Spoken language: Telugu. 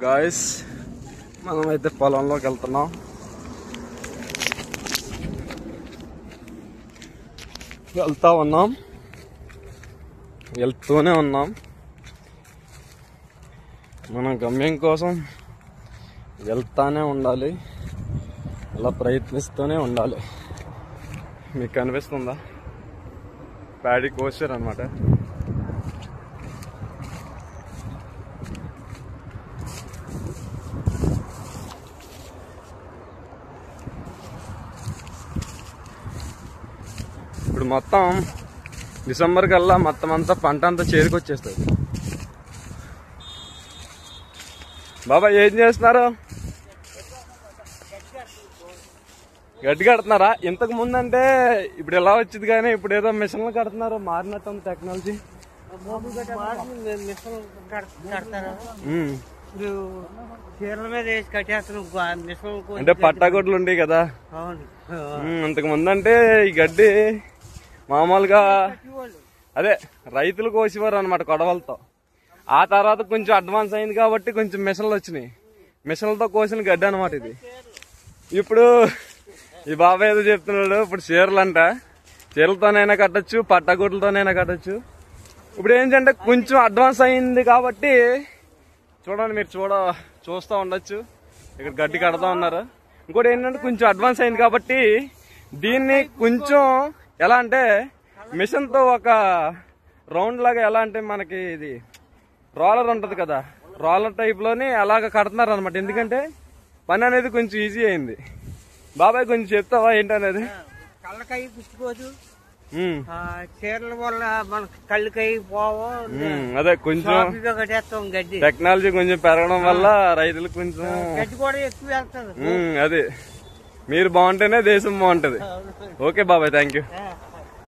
గాయస్ మనమైతే పొలంలోకి వెళ్తున్నాం. వెళ్తూనే ఉన్నాం. మన గమ్యం కోసం వెళ్తానే ఉండాలి, అలా ప్రయత్నిస్తూనే ఉండాలి. మీకు కనిపిస్తుందా? ప్యాడీ కోసారు అన్నమాట. ఇప్పుడు మొత్తం డిసెంబర్ కల్లా మొత్తం అంతా పంట అంతా చేరుకొచ్చేస్తుంది. బాబా ఏం చేస్తున్నారు? గడ్డి కడుతున్నారా? ఇంతకు ముందు అంటే ఇప్పుడు ఎలా వచ్చింది, కానీ ఇప్పుడు ఏదో మిషన్లు కడుతున్నారు, మారినట్టు టెక్నాలజీ. అంటే పట్టాగొడ్లు ఉండేవి కదా. ఇంతకు ముందు అంటే ఈ గడ్డి మామూలుగా అదే రైతులు కోసేవారు అనమాట కొడవలతో. ఆ తర్వాత కొంచెం అడ్వాన్స్ అయింది కాబట్టి కొంచెం మిషన్లు వచ్చినాయి. మిషన్లతో కోసిన గడ్డి అనమాట ఇది. ఇప్పుడు ఈ బాబాయ్ ఏదో చెప్తున్నాడు, ఇప్పుడు చీరలు అంట, చీరలతోనైనా కట్టచ్చు, పట్టాగొడ్లతోనైనా కట్టచ్చు. ఇప్పుడు ఏంటంటే కొంచెం అడ్వాన్స్ అయింది కాబట్టి చూడండి, మీరు చూస్తూ ఉండొచ్చు. ఇక్కడ గడ్డి కడతా ఉన్నారు. ఇంకోటి ఏంటంటే కొంచెం అడ్వాన్స్ అయింది కాబట్టి దీన్ని కొంచెం ఎలా అంటే మిషన్ తో ఒక రౌండ్ లాగా, ఎలా అంటే మనకి ఇది రోలర్ ఉంటది కదా, రోలర్ టైప్ లోని అలాగ కడుతున్నారు అనమాట. ఎందుకంటే పని అనేది కొంచెం ఈజీ అయింది. బాబాయ్ కొంచెం చెప్తావా ఏంటనేది? కళ్ళకై పుచ్చుకోదు, చీరల వల్ల మనకి కళ్ళకై పోవు. అదే కొంచెం గడ్డి టెక్నాలజీ కొంచెం పెరగడం వల్ల రైతులు కొంచెం గడ్డి కూడా ఎక్కువ వెళ్తుంది. అదే మీరు బాగుంటేనే దేశం బాగుంటది. ఓకే బాబాయ్, థ్యాంక్ యూ.